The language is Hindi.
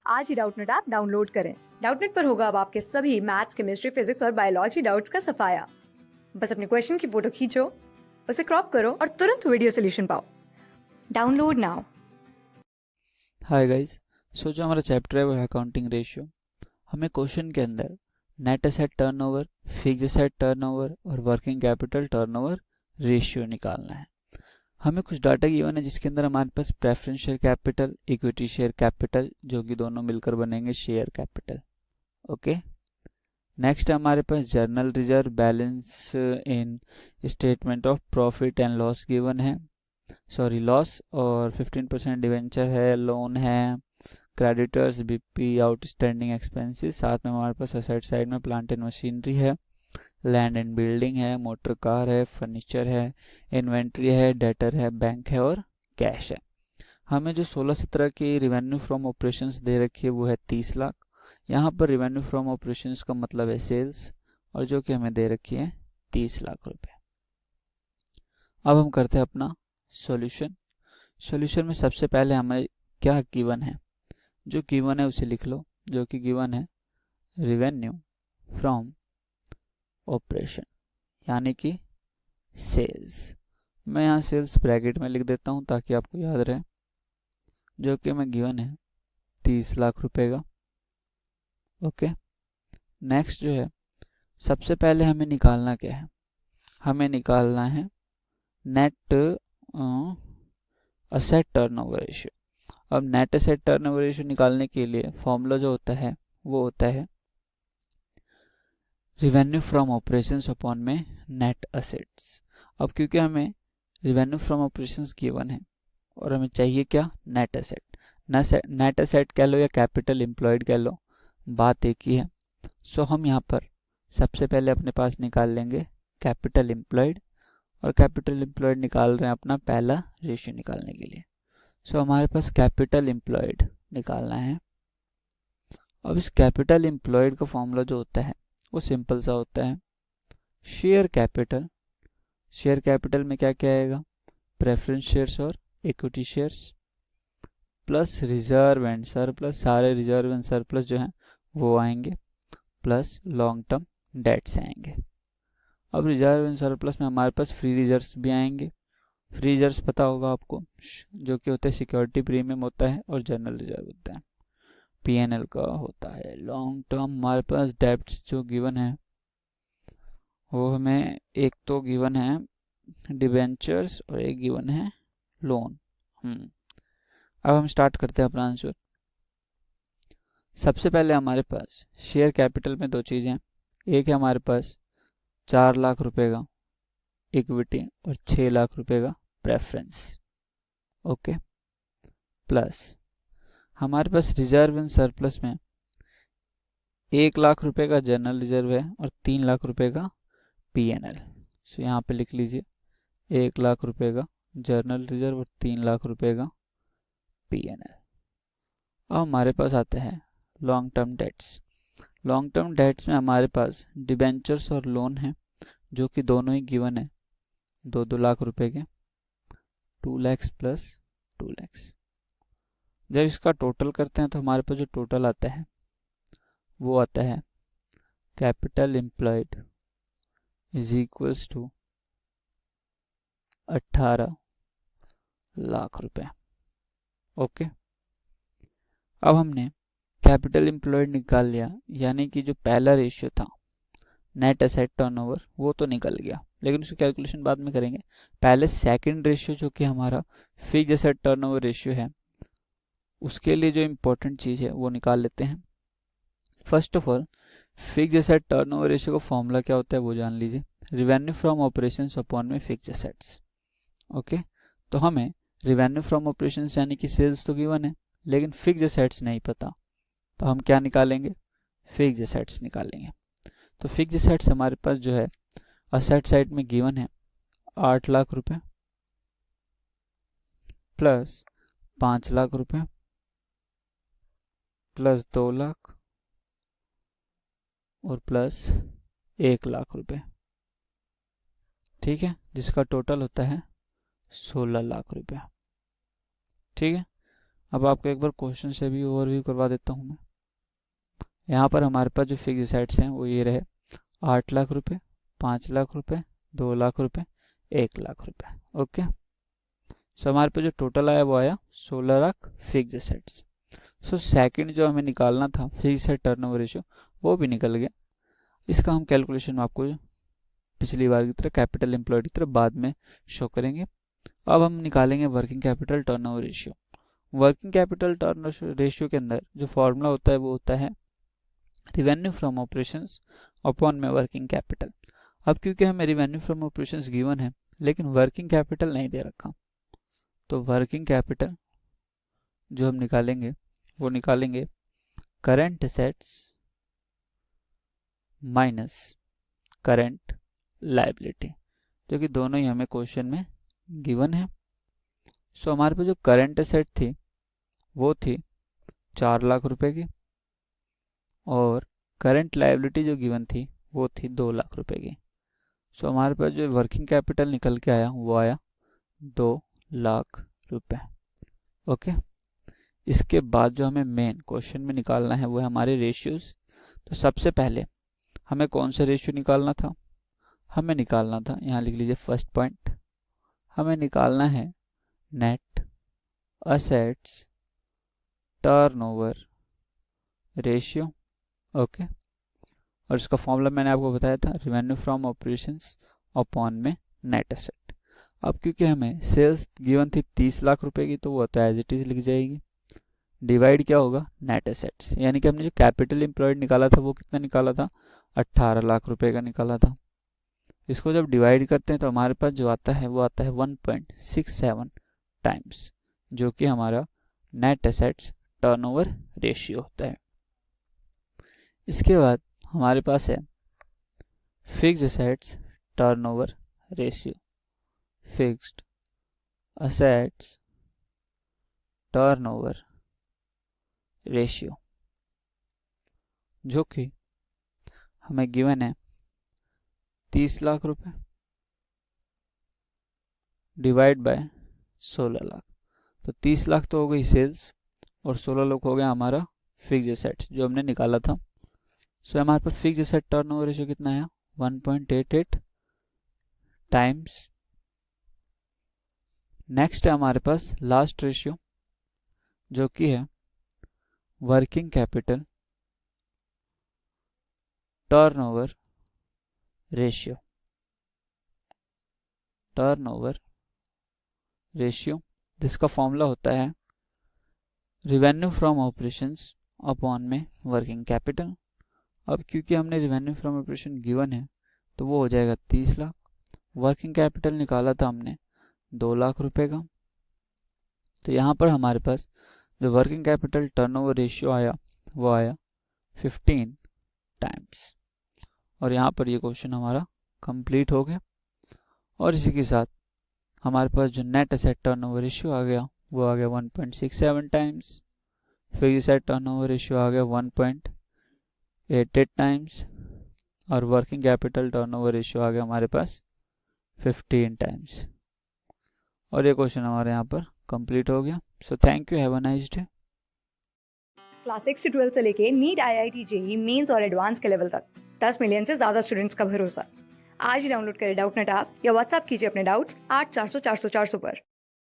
आज ही डाउटनेट ऐप डाउनलोड करें। डाउटनेट पर होगा अब आपके सभी मैथ्स, केमिस्ट्री, फिजिक्स और बायोलॉजी डाउट्स का सफाया। बस अपने क्वेश्चन की फोटो खींचो, उसे क्रॉप करो और तुरंत वीडियो सोल्यूशन पाओ। Download now. Hi guys. जो हमारा चैप्टर है वो है अकाउंटिंग रेशियो। हमें क्वेश्चन के अंदर net asset turnover, fixed asset turnover और वर्किंग कैपिटल टर्नओवर रेशियो निकालना है। हमें कुछ डाटा गिवन है जिसके अंदर हमारे पास preference share capital, equity share capital, जो कि दोनों मिलकर बनेंगे शेयर कैपिटल। ओके, नेक्स्ट हमारे पास journal reserve, balance in statement of profit and loss given है, लॉस, और 15% डिवेंचर है, लोन है, क्रेडिटर्स, बीपी, आउटस्टैंडिंग एक्सपेंसेस। साथ में हमारे पास असेट साइड में प्लांट एंड मशीनरी है, लैंड एंड बिल्डिंग है, मोटर कार है, फर्नीचर है, इन्वेंट्री है, डेटर है, बैंक है और कैश है। हमें जो 16-17 की रिवेन्यू फ्रॉम ऑपरेशंस दे रखी है वो है 30 लाख। यहाँ पर रिवेन्यू फ्रॉम ऑपरेशंस का मतलब है सेल्स, और जो कि हमें दे रखी है 30 लाख रुपए। अब हम करते हैं अपना सॉल्यूशन। सॉल्यूशन में सबसे पहले हमें क्या गिवन है, जो गिवन है उसे लिख लो, जो कि गिवन है रिवेन्यू फ्रॉम ऑपरेशन यानी कि सेल्स। मैं यहाँ सेल्स ब्रैकेट में लिख देता हूँ ताकि आपको याद रहे, जो कि हमें गिवन है 30 लाख रुपए का। ओके, नेक्स्ट जो है सबसे पहले हमें निकालना क्या है, हमें निकालना है नेट असेट टर्नओवर रेशियो। अब नेट एसेट टर्नओवर रेशियो निकालने के लिए फॉर्मूला जो होता है वो होता है रिवेन्यू फ्रॉम ऑपरेशंस अपॉन में नेट असेट्स। अब क्योंकि हमें रिवेन्यू फ्रॉम ऑपरेशंस गिवन है और हमें चाहिए क्या, नेट एसेट। नेट एसेट कह लो या कैपिटल एम्प्लॉयड कह लो, बात एक ही है। हम यहाँ पर सबसे पहले अपने पास निकाल लेंगे कैपिटल एम्प्लॉयड, और कैपिटल एम्प्लॉयड निकाल रहे हैं अपना पहला रेशियो निकालने के लिए। हमारे पास कैपिटल एम्प्लॉयड निकालना है। अब इस कैपिटल एम्प्लॉयड का फॉर्मूला जो होता है वो सिंपल सा होता है शेयर कैपिटल। शेयर कैपिटल में क्या क्या आएगा, प्रेफरेंस शेयर्स और equity shares, plus reserve and surplus, सारे रिजर्व एंड सरप्लस जो हैं वो आएंगे, प्लस लॉन्ग टर्म डेट्स आएंगे। अब रिजर्व एंड सरप्लस में हमारे पास फ्री रिजर्व्स भी आएंगे। फ्री रिजर्व्स पता होगा आपको, जो कि होता है सिक्योरिटी प्रीमियम होता है और जनरल रिजर्व होता है, पीएनएल का होता है। लॉन्ग टर्म हमारे पास डेब्ट्स जो गिवन है वो हमें एक तो गिवन है डिबेंचर्स और एक गिवन है लोन। अब हम स्टार्ट करते हैं अपना आंसर। सबसे पहले हमारे पास शेयर कैपिटल में दो चीज़ें हैं, एक है हमारे पास 4 लाख रुपए का इक्विटी और 6 लाख रुपए का प्रेफरेंस। ओके, प्लस हमारे पास रिजर्व एंड सरप्लस में 1 लाख रुपए का जनरल रिजर्व है और 3 लाख रुपए का पीएनएल। यहाँ पे लिख लीजिए 1 लाख रुपए का जनरल रिजर्व और 3 लाख रुपए का पीएनएल। अब हमारे पास आते हैं long term debts. Long term debts में हमारे पास डिबेंचर्स और लोन है, जो कि दोनों ही गिवन है 2-2 लाख रुपए के, 2 लैक्स प्लस 2 लैक्स। जब इसका टोटल करते हैं तो हमारे पास जो टोटल आता है वो आता है capital employed is equals to 18 lakh रुपए। ओके, अब हमने कैपिटल एम्प्लॉयड निकाल लिया, यानी कि जो पहला रेशियो था नेट एसेट टर्नओवर वो तो निकल गया, लेकिन उसकी कैलकुलेशन बाद में करेंगे। पहले सेकंड रेशियो जो कि हमारा फिक्स्ड एसेट टर्नओवर रेशियो है, उसके लिए जो इम्पोर्टेंट चीज़ है वो निकाल लेते हैं। First of all fixed asset turnover ratio का फॉर्मूला क्या होता है वो जान लीजिए, रिवेन्यू फ्रॉम ऑपरेशंस अपॉन में फिक्स्ड एसेट्स। ओके, तो हमें रिवेन्यू फ्रॉम ऑपरेशंस यानी कि सेल्स तो गिवन है, लेकिन फिक्स्ड एसेट्स नहीं पता, तो हम क्या निकालेंगे, फिक्स्ड एसेट्स निकालेंगे। तो फिक्स्ड एसेट्स हमारे पास जो है असेट साइड में गिवन है 8 लाख रुपए प्लस 5 लाख रुपए प्लस 2 लाख और प्लस 1 लाख रुपए, ठीक है, जिसका टोटल होता है 16 लाख रुपए। ठीक है, अब आपको एक बार क्वेश्चन से भी ओवरव्यू करवा देता हूँ मैं। यहाँ पर हमारे पास जो फिक्स एसेट्स हैं वो ये रहे 8 लाख रुपए, 5 लाख रुपए, 2 लाख रुपए, 1 लाख रुपए। ओके, सो हमारे पास जो टोटल आया वो आया 16 lakh fix assets. So second जो हमें निकालना था फिक्स एसेट टर्नओवर रेशियो वो भी निकल गया। इसका हम कैलकुलेशन आपको पिछली बार की तरह कैपिटल एम्प्लॉयड की तरह बाद में शो करेंगे। अब हम निकालेंगे working capital turnover ratio. Working capital turnover ratio के अंदर जो फॉर्मूला होता है वो होता है रिवेन्यू फ्रॉम ऑपरेशंस अपॉन में वर्किंग कैपिटल। अब क्योंकि हमें रिवेन्यू फ्रॉम ऑपरेशंस गिवन है लेकिन वर्किंग कैपिटल नहीं दे रखा, तो वर्किंग कैपिटल जो हम निकालेंगे वो निकालेंगे current assets minus current liability, जो कि दोनों ही हमें क्वेश्चन में गिवन है। सो हमारे पास जो करंट एसेट थी वो थी 4 लाख रुपए की और करंट लायबिलिटी जो गिवन थी वो थी 2 लाख रुपए की। सो हमारे पास जो वर्किंग कैपिटल निकल के आया वो आया 2 लाख रुपए। ओके, इसके बाद जो हमें मेन क्वेश्चन में निकालना है वो है हमारे रेशियोज। तो सबसे पहले हमें कौन सा रेशियो निकालना था? हमें निकालना था, यहाँ लिख लीजिए फर्स्ट पॉइंट, हमें निकालना है net assets turnover ratio. Okay, और इसका फॉर्मूला मैंने आपको बताया था रिवेन्यू फ्रॉम ऑपरेशंस अपॉन में नेट एसेट। अब क्योंकि हमें सेल्स गिवन थी 30 लाख रुपए की तो वो तो एज इट इज लिख जाएगी, डिवाइड क्या होगा नेट एसेट्स, यानी कि हमने जो कैपिटल एम्प्लॉयड निकाला था वो कितना निकाला था 18 लाख रुपए का निकाला था। इसको जब डिवाइड करते हैं तो हमारे पास जो आता है वो आता है 1.67 टाइम्स, जो कि हमारा नेट एसेट्स टर्नओवर रेशियो होता है। इसके बाद हमारे पास है fixed assets turnover ratio, fixed assets turnover ratio, जो कि हमें गिवन है 30 लाख रुपए डिवाइड बाय 16 लाख। तो 30 लाख तो हो गई सेल्स और 16 लाख हो गया हमारा फिक्स्ड एसेट्स जो हमने निकाला था। सो हमारे पास फिक्स्ड एसेट टर्नओवर रेशियो कितना है 1.88 टाइम्स। नेक्स्ट है हमारे पास लास्ट रेशियो जो कि है working capital turnover ratio, turnover ratio जिसका फॉर्मूला होता है रिवेन्यू फ्रॉम ऑपरेशंस अपॉन में वर्किंग कैपिटल। अब क्योंकि हमने रिवेन्यू फ्रॉम ऑपरेशन गिवन है तो वो हो जाएगा 30 लाख, वर्किंग कैपिटल निकाला था हमने 2 लाख रुपए का, तो यहाँ पर हमारे पास जो वर्किंग कैपिटल टर्नओवर रेशियो आया वो आया 15 टाइम्स। और यहाँ पर ये क्वेश्चन हमारा कंप्लीट हो गया। और इसी के साथ हमारे पास जो नेट एसेट टर्नओवर रेशियो आ गया वो आ गया 1.67 times, fixed asset turnover ratio आ गया 1.88 टाइम्स और वर्किंग कैपिटल टर्नओवर रेशियो आ गया हमारे पास 15 टाइम्स। और ये क्वेश्चन हमारे यहाँ पर कंप्लीट हो गया। So thank you, have a nice day. Class 6 से 12 से लेके नीट, IIT, JEE मेंस और एडवांस के लेवल तक 10 मिलियन से ज्यादा स्टूडेंट्स का भरोसा। आज ही डाउनलोड करें डाउटनेट ऐप या व्हाट्सएप कीजिए अपने डाउट्स 8400 400 400 पर।